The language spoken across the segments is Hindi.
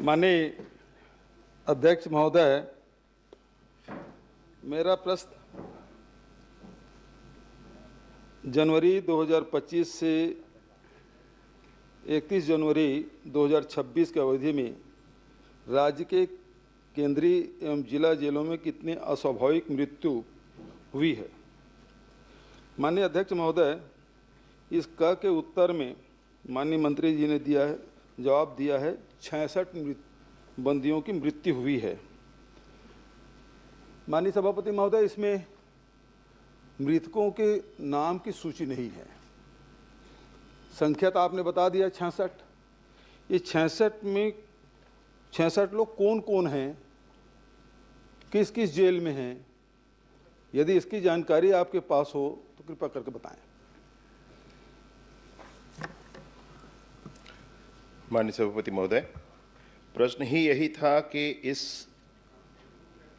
माननीय अध्यक्ष महोदय, मेरा प्रश्न जनवरी 2025 से 31 जनवरी 2026 की अवधि में राज्य के केंद्रीय एवं जिला जेलों में कितनी अस्वाभाविक मृत्यु हुई है। माननीय अध्यक्ष महोदय, इस क के उत्तर में माननीय मंत्री जी ने जवाब दिया है 66 बंदियों की मृत्यु हुई है। माननीय सभापति महोदय, इसमें मृतकों के नाम की सूची नहीं है। संख्या तो आपने बता दिया 66। ये 66 में 66 लोग कौन कौन हैं, किस किस जेल में हैं? यदि इसकी जानकारी आपके पास हो तो कृपया करके बताएं। माननीय सभापति महोदय, प्रश्न ही यही था कि इस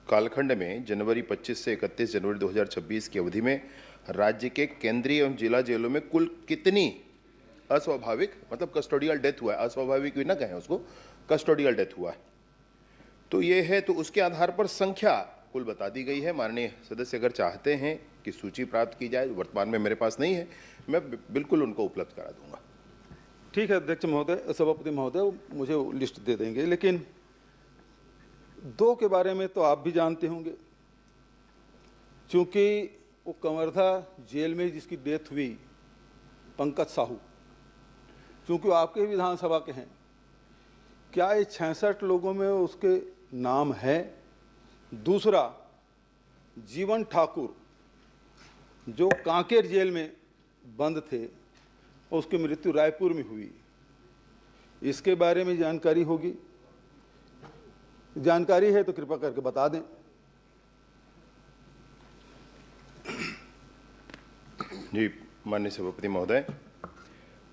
कालखंड में जनवरी 25 से 31 जनवरी 2026 की अवधि में राज्य के केंद्रीय एवं जिला जेलों में कुल कितनी अस्वाभाविक, मतलब कस्टोडियल डेथ हुआ है, अस्वाभाविक भी ना कहें उसको, कस्टोडियल डेथ हुआ है। तो ये है, तो उसके आधार पर संख्या कुल बता दी गई है। माननीय सदस्य अगर चाहते हैं कि सूची प्राप्त की जाए, वर्तमान में मेरे पास नहीं है, मैं बिल्कुल उनको उपलब्ध करा दूंगा। ठीक है अध्यक्ष महोदय, सभापति महोदय मुझे लिस्ट दे देंगे, लेकिन 2 के बारे में तो आप भी जानते होंगे, क्योंकि वो कवर्धा जेल में जिसकी डेथ हुई, पंकज साहू, क्योंकि वो आपके विधानसभा के हैं, क्या ये 66 लोगों में उसके नाम है? दूसरा, जीवन ठाकुर जो कांकेर जेल में बंद थे, उसकी मृत्यु रायपुर में हुई, इसके बारे में जानकारी होगी? जानकारी है तो कृपया करके बता दें। जी माननीय सभापति महोदय,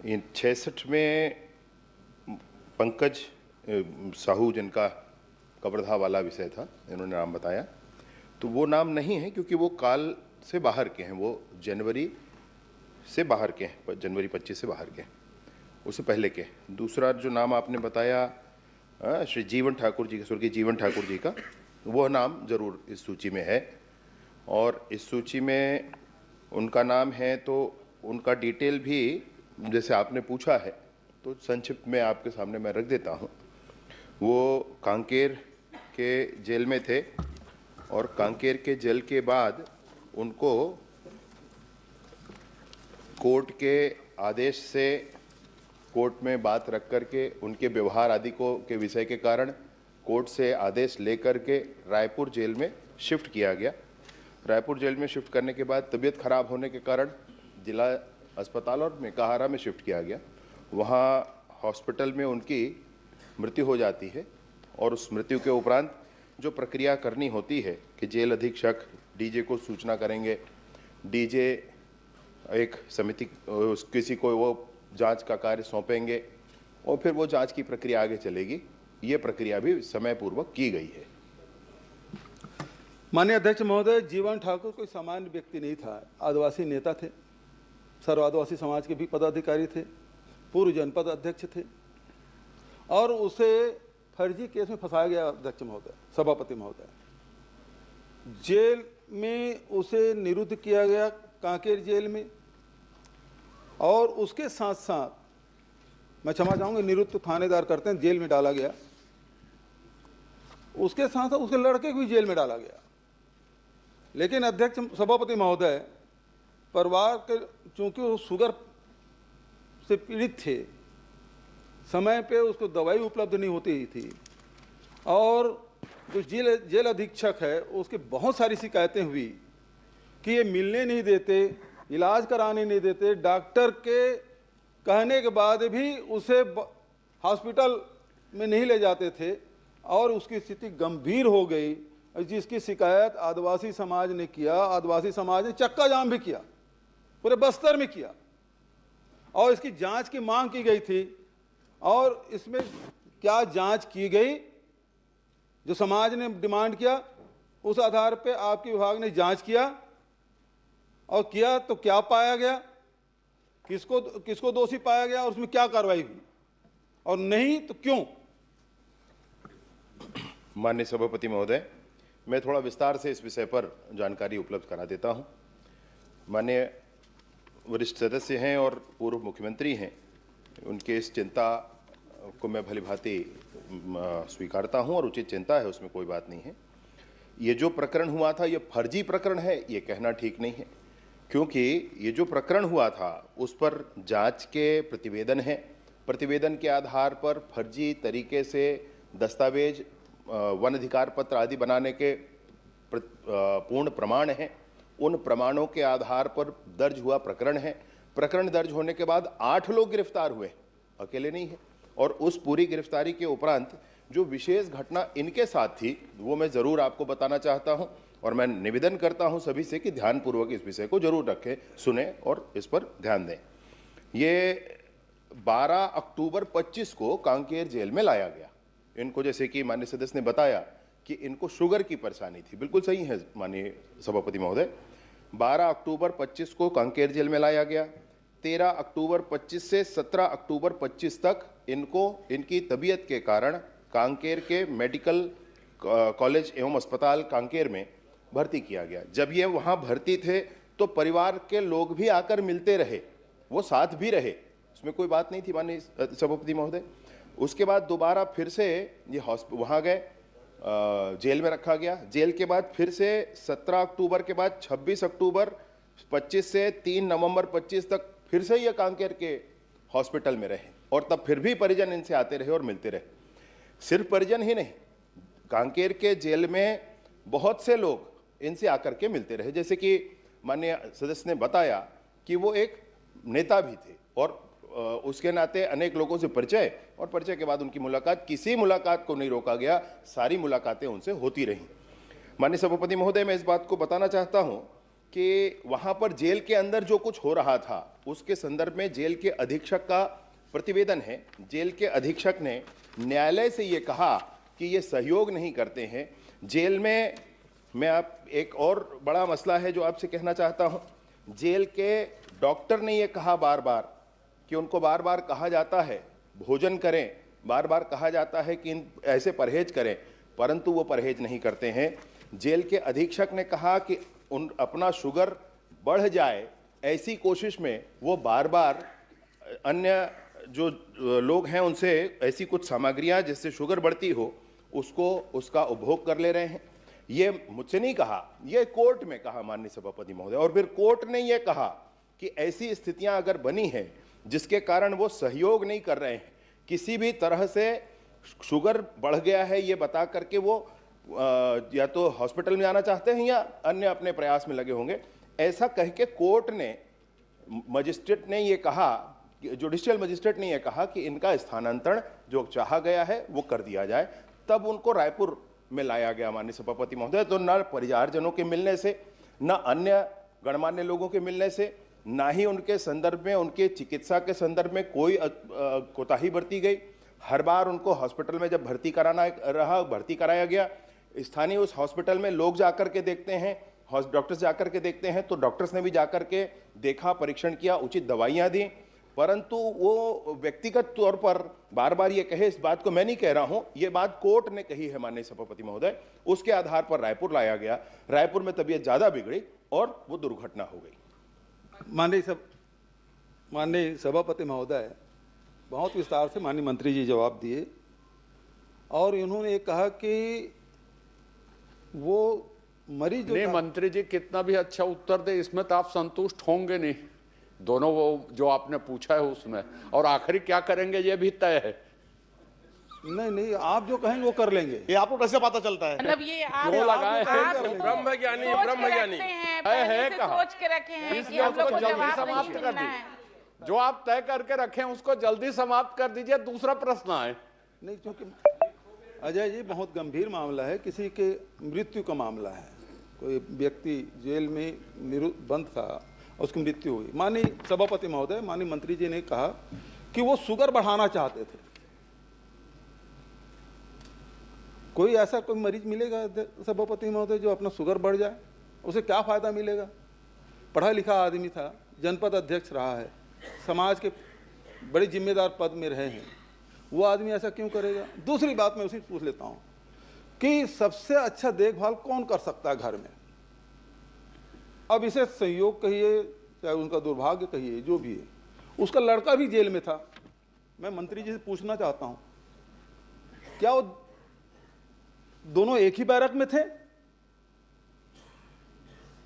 इन 66 में पंकज साहू, जिनका कवर्धा वाला विषय था, इन्होंने नाम बताया, तो वो नाम नहीं है क्योंकि वो काल से बाहर के हैं, वो जनवरी से बाहर के हैं, जनवरी 25 से बाहर के हैं, उससे पहले के। दूसरा जो नाम आपने बताया श्री जीवन ठाकुर जी, स्वर्गीय जीवन ठाकुर जी का, वह नाम जरूर इस सूची में है, और इस सूची में उनका नाम है, तो उनका डिटेल भी जैसे आपने पूछा है तो संक्षिप्त में आपके सामने मैं रख देता हूँ। वो कांकेर के जेल में थे और कांकेर के जेल के बाद उनको कोर्ट के आदेश से, कोर्ट में बात रख करके, उनके व्यवहार आदि को के विषय के कारण कोर्ट से आदेश लेकर के रायपुर जेल में शिफ्ट किया गया। रायपुर जेल में शिफ्ट करने के बाद तबीयत खराब होने के कारण जिला अस्पताल और मेकाहारा में शिफ्ट किया गया। वहाँ हॉस्पिटल में उनकी मृत्यु हो जाती है, और उस मृत्यु के उपरांत जो प्रक्रिया करनी होती है कि जेल अधीक्षक डीजे को सूचना करेंगे, डीजे एक समिति, किसी को वो जांच का कार्य सौंपेंगे, और फिर वो जांच की प्रक्रिया आगे चलेगी। ये प्रक्रिया भी समय पूर्वक की गई है। माननीय अध्यक्ष महोदय, जीवन ठाकुर कोई सामान्य व्यक्ति नहीं था, आदिवासी नेता थे, सर्व आदिवासी समाज के भी पदाधिकारी थे, पूर्व जनपद अध्यक्ष थे, और उसे फर्जी केस में फंसाया गया। अध्यक्ष महोदय, सभापति महोदय, जेल में उसे निरुद्ध किया गया, कांकेर जेल में, और उसके साथ साथ, मैं क्षमा चाहूँगा, निरुद्ध थानेदार करते हैं, जेल में डाला गया। उसके साथ साथ उसके लड़के को भी जेल में डाला गया। लेकिन अध्यक्ष सभापति महोदय, परिवार के चूंकि वो शुगर से पीड़ित थे, समय पे उसको दवाई उपलब्ध नहीं होती थी, और जो जेल अधीक्षक है उसकी बहुत सारी शिकायतें हुई कि ये मिलने नहीं देते, इलाज कराने नहीं देते, डॉक्टर के कहने के बाद भी उसे हॉस्पिटल में नहीं ले जाते थे, और उसकी स्थिति गंभीर हो गई, जिसकी शिकायत आदिवासी समाज ने किया। आदिवासी समाज ने चक्का जाम भी किया, पूरे बस्तर में किया, और इसकी जांच की मांग की गई थी। और इसमें क्या जांच की गई? जो समाज ने डिमांड किया, उस आधार पे आपके विभाग ने जांच किया, और किया तो क्या पाया गया किसको किसको दोषी पाया गया और उसमें क्या कार्रवाई हुई, और नहीं तो क्यों? माननीय सभापति महोदय, मैं थोड़ा विस्तार से इस विषय पर जानकारी उपलब्ध करा देता हूं। माननीय वरिष्ठ सदस्य हैं और पूर्व मुख्यमंत्री हैं, उनके इस चिंता को मैं भली भांति स्वीकारता हूं और उचित चिंता है, उसमें कोई बात नहीं है। ये जो प्रकरण हुआ था ये फर्जी प्रकरण है, ये कहना ठीक नहीं है, क्योंकि ये जो प्रकरण हुआ था उस पर जांच के प्रतिवेदन हैं। प्रतिवेदन के आधार पर फर्जी तरीके से दस्तावेज, वन अधिकार पत्र आदि बनाने के पूर्ण प्रमाण हैं। उन प्रमाणों के आधार पर दर्ज हुआ प्रकरण है। प्रकरण दर्ज होने के बाद 8 लोग गिरफ्तार हुए, अकेले नहीं है। और उस पूरी गिरफ्तारी के उपरांत जो विशेष घटना इनके साथ थी वो मैं ज़रूर आपको बताना चाहता हूं, और मैं निवेदन करता हूं सभी से कि ध्यानपूर्वक इस विषय को जरूर रखें, सुने और इस पर ध्यान दें। ये 12 अक्टूबर 25 को कांकेर जेल में लाया गया। इनको, जैसे कि माननीय सदस्य ने बताया कि इनको शुगर की परेशानी थी, बिल्कुल सही है माननीय सभापति महोदय। 12 अक्टूबर 25 को कांकेर जेल में लाया गया। 13 अक्टूबर 25 से 17 अक्टूबर 25 तक इनको इनकी तबीयत के कारण कांकेर के मेडिकल कॉलेज एवं अस्पताल कांकेर में भर्ती किया गया। जब ये वहाँ भर्ती थे तो परिवार के लोग भी आकर मिलते रहे, वो साथ भी रहे, उसमें कोई बात नहीं थी माननीय सभापति महोदय। उसके बाद दोबारा फिर से ये वहाँ गए, जेल में रखा गया। जेल के बाद फिर से 17 अक्टूबर के बाद 26 अक्टूबर 25 से 3 नवंबर 25 तक फिर से ये कांकेर के हॉस्पिटल में रहे, और तब फिर भी परिजन इनसे आते रहे और मिलते रहे। सिर्फ परिजन ही नहीं, कांकेर के जेल में बहुत से लोग इनसे आकर के मिलते रहे। जैसे कि माननीय सदस्य ने बताया कि वो एक नेता भी थे, और उसके नाते अनेक लोगों से परिचय, और परिचय के बाद उनकी मुलाकात, किसी मुलाकात को नहीं रोका गया, सारी मुलाकातें उनसे होती रहीं। माननीय सभापति महोदय, मैं इस बात को बताना चाहता हूं कि वहां पर जेल के अंदर जो कुछ हो रहा था उसके संदर्भ में जेल के अधीक्षक का प्रतिवेदन है। जेल के अधीक्षक ने न्यायालय से ये कहा कि ये सहयोग नहीं करते हैं। जेल में मैं आप एक और बड़ा मसला है जो आपसे कहना चाहता हूं, जेल के डॉक्टर ने ये कहा बार बार कि उनको बार बार कहा जाता है भोजन करें, बार बार कहा जाता है कि ऐसे परहेज करें, परंतु वो परहेज नहीं करते हैं। जेल के अधीक्षक ने कहा कि अपना शुगर बढ़ जाए ऐसी कोशिश में वो बार बार अन्य जो लोग हैं उनसे ऐसी कुछ सामग्रियां जिससे शुगर बढ़ती हो उसका उपभोग कर ले रहे हैं। ये मुझसे नहीं कहा, ये कोर्ट में कहा माननीय सभापति महोदय, और फिर कोर्ट ने ये कहा कि ऐसी स्थितियां अगर बनी हैं जिसके कारण वो सहयोग नहीं कर रहे हैं, किसी भी तरह से शुगर बढ़ गया है ये बता करके वो या तो हॉस्पिटल में जाना चाहते हैं या अन्य अपने प्रयास में लगे होंगे, ऐसा कह के कोर्ट ने, मजिस्ट्रेट ने ये कहा, जुडिशियल मजिस्ट्रेट ने ये कहा कि इनका स्थानांतरण जो चाहा गया है वो कर दिया जाए। तब उनको रायपुर में लाया गया माननीय सभापति महोदय। तो न परिवारजनों के मिलने से, न अन्य गणमान्य लोगों के मिलने से, ना ही उनके संदर्भ में, उनके चिकित्सा के संदर्भ में कोई कोताही बरती गई। हर बार उनको हॉस्पिटल में जब भर्ती कराया गया, स्थानीय उस हॉस्पिटल में लोग जाकर के देखते हैं, डॉक्टर्स जाकर के देखते हैं, तो डॉक्टर्स ने भी जाकर के देखा, परीक्षण किया, उचित दवाइयां दी, परंतु वो व्यक्तिगत तौर पर बार बार ये कहे, इस बात को मैं नहीं कह रहा हूं, ये बात कोर्ट ने कही है माननीय सभापति महोदय। उसके आधार पर रायपुर लाया गया। रायपुर में तबीयत ज्यादा बिगड़ी और वो दुर्घटना हो गई। माननीय सभापति महोदय, बहुत विस्तार से माननीय मंत्री जी जवाब दिए, और उन्होंने कहा कि वो मरीज जो नहीं, मंत्री जी कितना भी अच्छा उत्तर दे इसमें तो आप संतुष्ट होंगे नहीं, दोनों वो जो आपने पूछा है उसमें, और आखिरी क्या करेंगे ये भी तय है। नहीं, आप जो कहेंगे वो कर लेंगे। ये आपको कैसे पता चलता है? मतलब ये आप क्यों लगाए ब्रह्मज्ञानी हैं, पहले से सोच के रखे हैं कि हम लोग को जवाब समाप्त नहीं कर मिलना है। दी, जो आप तय करके रखें उसको जल्दी समाप्त कर दीजिए। दूसरा प्रश्न है। नहीं, क्योंकि अजय जी बहुत गंभीर मामला है, किसी के मृत्यु का मामला है। कोई व्यक्ति जेल में बंद था, उसकी मृत्यु हुई। माननीय सभापति महोदय, माननीय मंत्री जी ने कहा कि वो शुगर बढ़ाना चाहते थे। कोई ऐसा कोई मरीज मिलेगा सभापति महोदय जो अपना शुगर बढ़ जाए? उसे क्या फायदा मिलेगा? पढ़ा लिखा आदमी था, जनपद अध्यक्ष रहा है, समाज के बड़े जिम्मेदार पद में रहे हैं, वो आदमी ऐसा क्यों करेगा? दूसरी बात मैं उसी पूछ लेता हूं कि सबसे अच्छा देखभाल कौन कर सकता है घर में? अब इसे संयोग कहिए चाहे उनका दुर्भाग्य कहिए, जो भी है, उसका लड़का भी जेल में था। मैं मंत्री जी से पूछना चाहता हूं, क्या वो दोनों एक ही बैरक में थे?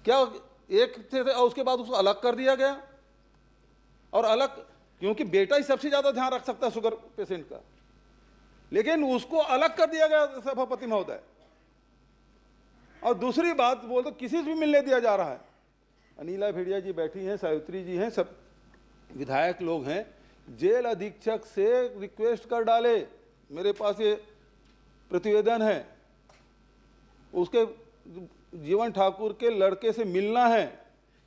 क्या एक थे और उसके बाद उसको अलग कर दिया गया? और अलग क्योंकि बेटा ही सबसे ज्यादा ध्यान रख सकता है शुगर पेशेंट का, लेकिन उसको अलग कर दिया गया सभापति महोदय। और दूसरी बात बोल तो किसी से भी मिलने दिया जा रहा है। अनिला भेड़िया जी बैठी हैं, सावित्री जी हैं, सब विधायक लोग हैं। जेल अधीक्षक से रिक्वेस्ट कर डाले, मेरे पास ये प्रतिवेदन है, उसके जीवन ठाकुर के लड़के से मिलना है,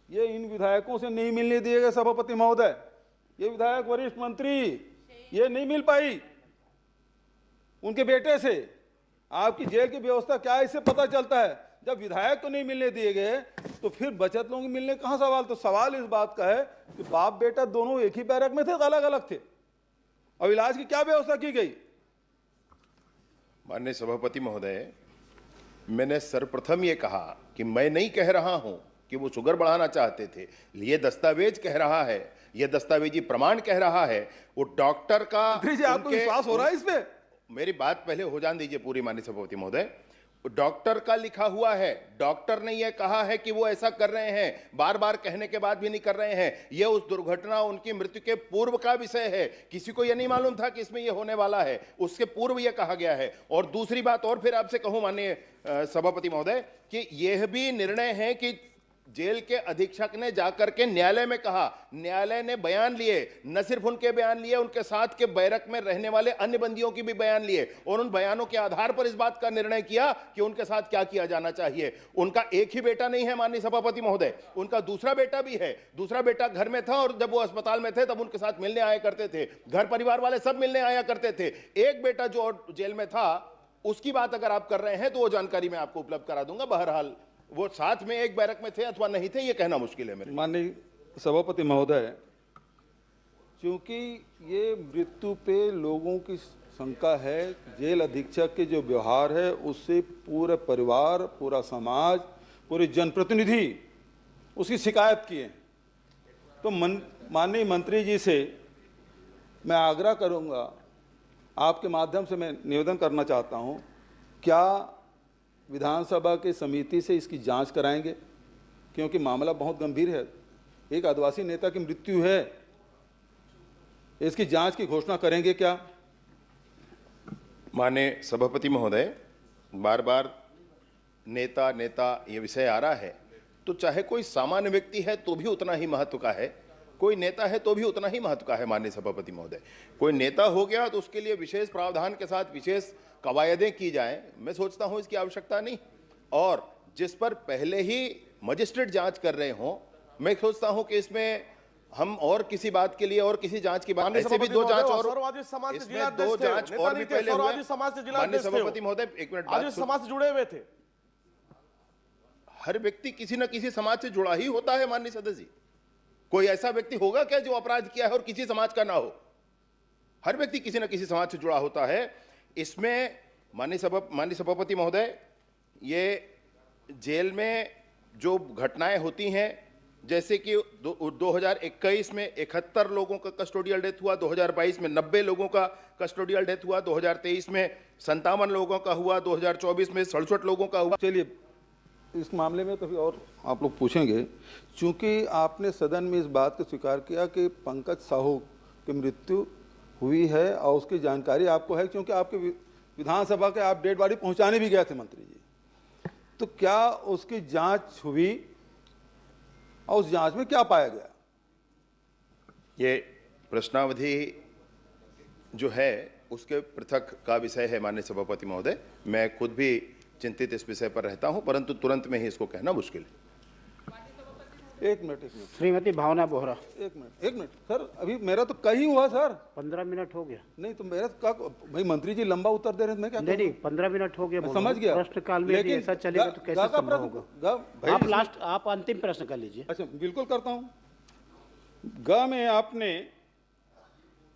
ये इन विधायकों से नहीं मिलने दिएगा सभापति महोदय। ये विधायक वरिष्ठ मंत्री ये नहीं मिल पाई उनके बेटे से। आपकी जेल की व्यवस्था क्या है इससे पता चलता है। जब विधायक को नहीं मिलने दिए गए तो फिर बचत लोगों को मिलने कहां सवाल? तो सवाल इस बात का है कि बाप बेटा दोनों एक ही बैरक में थे, अलग अलग थे, और इलाज की क्या व्यवस्था की गई? माननीय सभापति महोदय, मैंने सर्वप्रथम ये कहा कि मैं नहीं कह रहा हूं कि वो शुगर बढ़ाना चाहते थे। ये दस्तावेज कह रहा है, ये दस्तावेजी प्रमाण कह रहा है, वो डॉक्टर का। आपको विश्वास हो रहा है इस पे? मेरी बात पहले हो जान दीजिए पूरी माननीय सभापति महोदय। डॉक्टर का लिखा हुआ है, डॉक्टर ने यह कहा है कि वो ऐसा कर रहे हैं, बार बार कहने के बाद भी नहीं कर रहे हैं। यह उस दुर्घटना, उनकी मृत्यु के पूर्व का विषय है। किसी को यह नहीं मालूम था कि इसमें यह होने वाला है, उसके पूर्व यह कहा गया है। और दूसरी बात और फिर आपसे कहूं माननीय सभापति महोदय कि यह भी निर्णय है कि जेल के अधीक्षक ने जाकर के न्यायालय में कहा, न्यायालय ने बयान लिए, न सिर्फ उनके बयान लिए, उनके साथ के बैरक में रहने वाले अन्य बंदियों की भी बयान लिए, और उन बयानों के आधार पर इस बात का निर्णय किया कि उनके साथ क्या किया जाना चाहिए। उनका एक ही बेटा नहीं है माननीय सभापति महोदय, उनका दूसरा बेटा भी है। दूसरा बेटा घर में था और जब वो अस्पताल में थे तब उनके साथ मिलने आया करते थे, घर परिवार वाले सब मिलने आया करते थे। एक बेटा जो जेल में था उसकी बात अगर आप कर रहे हैं तो वो जानकारी मैं आपको उपलब्ध करा दूंगा। बहरहाल वो साथ में एक बैरक में थे अथवा नहीं थे, ये कहना मुश्किल है मेरे। माननीय सभापति महोदय, क्योंकि ये मृत्यु पे लोगों की शंका है, जेल अधीक्षक के जो व्यवहार है उससे पूरे परिवार, पूरा समाज, पूरे जनप्रतिनिधि उसकी शिकायत किए। तो माननीय मंत्री जी से मैं आग्रह करूंगा, आपके माध्यम से मैं निवेदन करना चाहता हूं, क्या विधानसभा की समिति से इसकी जांच कराएंगे? क्योंकि मामला बहुत गंभीर है, एक आदिवासी नेता की मृत्यु है, इसकी जांच की घोषणा करेंगे क्या? माननीय सभापति महोदय, बार बार नेता नेता ये विषय आ रहा है, तो चाहे कोई सामान्य व्यक्ति है तो भी उतना ही महत्व का है, कोई नेता है तो भी उतना ही महत्व का है। माननीय सभापति महोदय, कोई नेता हो गया तो उसके लिए विशेष प्रावधान के साथ विशेष कवायदें की जाएं, मैं सोचता हूं इसकी आवश्यकता नहीं। और जिस पर पहले ही मजिस्ट्रेट जांच कर रहे हों, मैं सोचता हूं कि इसमें हम और किसी बात के लिए और किसी जांच की बात, ऐसे भी दो जांच और इसमें दो जांच और भी पहले हुए। माननीय सभापति महोदय, एक मिनट, समाज से जुड़े हुए थे। हर व्यक्ति किसी न किसी समाज से जुड़ा ही होता है माननीय सदस्य जी। कोई ऐसा व्यक्ति होगा क्या जो अपराध किया है और किसी समाज का ना हो? हर व्यक्ति किसी न किसी समाज से जुड़ा होता है। इसमें माननीय सभापति महोदय, ये जेल में जो घटनाएं होती हैं, जैसे कि 2021 में 71 लोगों का कस्टोडियल डेथ हुआ, 2022 में 90 लोगों का कस्टोडियल डेथ हुआ, 2023 में 57 लोगों का हुआ, 2024 में 67 लोगों का हुआ। चलिए, इस मामले में कभी और आप लोग पूछेंगे, क्योंकि आपने सदन में इस बात को स्वीकार किया कि पंकज साहू की मृत्यु हुई है और उसकी जानकारी आपको है, क्योंकि आपके विधानसभा के आप डेड बॉडी पहुंचाने भी गए थे मंत्री जी। तो क्या उसकी जांच हुई और उस जांच में क्या पाया गया? ये प्रश्नावधि जो है उसके पृथक का विषय है माननीय सभापति महोदय। मैं खुद भी चिंतित इस विषय पर रहता हूं, परंतु तुरंत में ही इसको कहना मुश्किल है। एक मिनट। श्रीमती भावना बोहरा। एक मिनट सर, अभी मेरा तो कहीं हुआ सर। 15 मिनट हो गया। नहीं तो मेरा का भाई, मंत्री जी लंबा उत्तर दे रहे हैं, मैं क्या नहीं 15 मिनट हो गया, समझ गया। प्रश्न काल में यदि ऐसा चलेगा तो कैसे संभव होगा? आप लास्ट, आप अंतिम प्रश्न कर लीजिए। अच्छा, बिल्कुल करता हूं। ग में आपने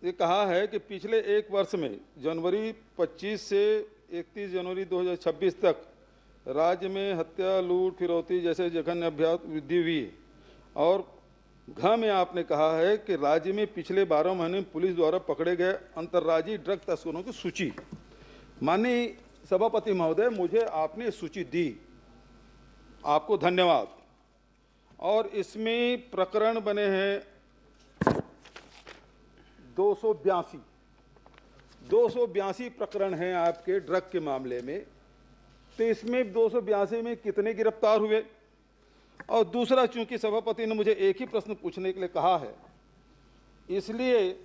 ये कहा है कि पिछले एक वर्ष में जनवरी 25 से 31 जनवरी 2026 तक राज्य में हत्या, लूट, फिरौती जैसे जघन्य अपराध वृद्धि हुई है। और घ में आपने कहा है कि राज्य में पिछले 12 महीने में पुलिस द्वारा पकड़े गए अंतर्राज्यीय ड्रग तस्करों की सूची। माननीय सभापति महोदय, मुझे आपने सूची दी, आपको धन्यवाद। और इसमें प्रकरण बने हैं 282 प्रकरण हैं आपके ड्रग के मामले में। तो इसमें 282 में कितने गिरफ्तार हुए? और दूसरा, चूंकि सभापति ने मुझे एक ही प्रश्न पूछने के लिए कहा है, इसलिए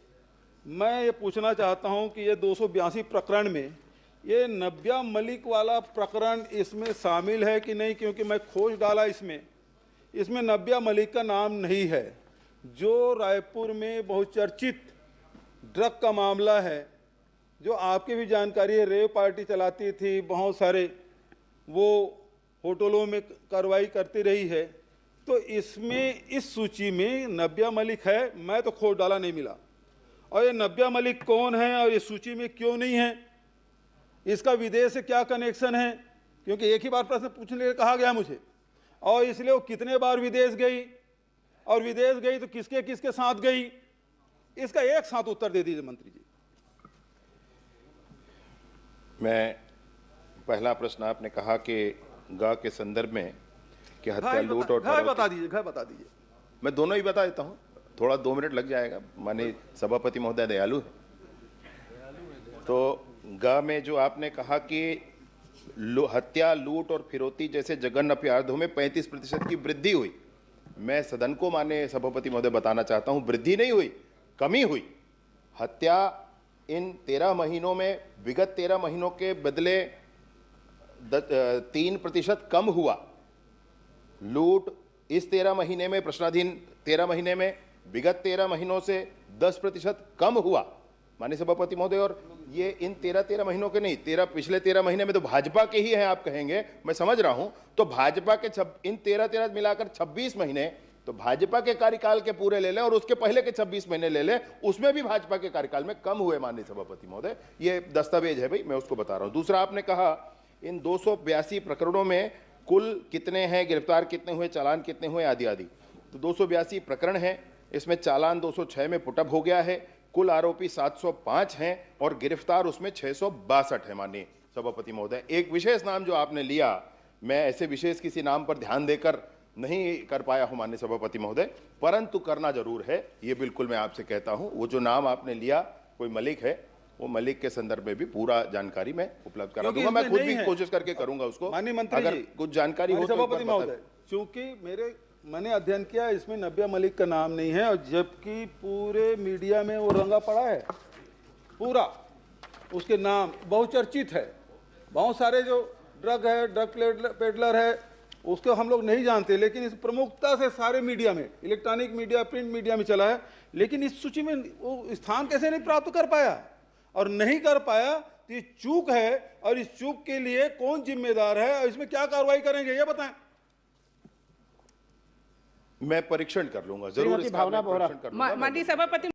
मैं ये पूछना चाहता हूं कि ये 282 प्रकरण में ये नब्या मलिक वाला प्रकरण इसमें शामिल है कि नहीं, क्योंकि मैं खोज डाला इसमें नब्या मलिक का नाम नहीं है, जो रायपुर में बहुचर्चित ड्रग का मामला है, जो आपकी भी जानकारी है, रेव पार्टी चलाती थी, बहुत सारे वो होटलों में कार्रवाई करती रही है। तो इसमें इस सूची में नब्या मलिक है, मैं तो खोज डाला नहीं मिला। और ये नब्या मलिक कौन है और ये सूची में क्यों नहीं है, इसका विदेश से क्या कनेक्शन है? क्योंकि एक ही बार प्रश्न पूछने के लिए कहा गया मुझे, और इसलिए वो कितने बार विदेश गई, और विदेश गई तो किसके किसके साथ गई, इसका एक साथ उत्तर दे दीजिए मंत्री जी। मैं पहला प्रश्न आपने कहा कि गा के संदर्भ में कि हत्या, लूट और घर बता दीजिए। मैं दोनों ही बता देता हूँ, थोड़ा 2 मिनट लग जाएगा, माननीय सभापति महोदय दयालु है। तो गा में जो आपने कहा कि हत्या, लूट और फिरौती जैसे जघन्य अपराधों में 35% की वृद्धि हुई, मैं सदन को माननीय सभापति महोदय बताना चाहता हूं, वृद्धि नहीं हुई, कमी हुई। हत्या इन 13 महीनों में विगत 13 महीनों के बदले 3% कम हुआ। लूट इस 13 महीने में, प्रश्नाधीन 13 महीने में विगत 13 महीनों से 10% कम हुआ माननीय सभापति महोदय। और ये इन 13 महीनों के नहीं, पिछले 13 महीने में तो भाजपा के ही हैं, आप कहेंगे, मैं समझ रहा हूं। तो भाजपा के इन 13 मिलाकर 26 महीने, तो भाजपा के कार्यकाल के पूरे ले लें और उसके पहले के 26 महीने ले लें, उसमें भी भाजपा के कार्यकाल में कम हुए माननीय सभापति महोदय। ये दस्तावेज है भाई, मैं उसको बता रहा हूं। दूसरा, आपने कहा इन 282 प्रकरणों में कुल कितने हैं, गिरफ्तार कितने हुए, चालान कितने हुए, आदि आदि। तो 282 प्रकरण हैं, इसमें चालान 206 में पुटअप हो गया है, कुल आरोपी 705 हैं और गिरफ्तार उसमें 662 है माननीय सभापति महोदय। एक विशेष नाम जो आपने लिया, मैं ऐसे विशेष किसी नाम पर ध्यान देकर नहीं कर पाया हूं माननीय सभापति महोदय, परंतु करना जरूर है, ये बिल्कुल मैं आपसे कहता हूं। वो जो नाम आपने लिया, कोई मलिक है, वो मलिक के संदर्भ में भी पूरा जानकारी मैं उपलब्ध करा दूंगा। मैं खुद भी कोशिश करके करूंगा उसको, माननीय मंत्री अगर जी, कुछ जानकारी हो। सभापति महोदय, चूंकि मैंने अध्ययन किया, इसमें नब्या मलिक का नाम नहीं है, और जबकि पूरे मीडिया में वो रंगा पड़ा है, पूरा उसके नाम बहुचर्चित है। बहुत सारे जो ड्रग है, ड्रग पेडलर है, उसको हम लोग नहीं जानते, लेकिन इस प्रमुखता से सारे मीडिया में, इलेक्ट्रॉनिक मीडिया, प्रिंट मीडिया में चला है। लेकिन इस सूची में वो स्थान कैसे नहीं प्राप्त कर पाया, और नहीं कर पाया तो ये चूक है, और इस चूक के लिए कौन जिम्मेदार है और इसमें क्या कार्रवाई करेंगे, ये बताएं। मैं परीक्षण कर लूंगा जरूर, भावना बोहरा। माननीय सभापति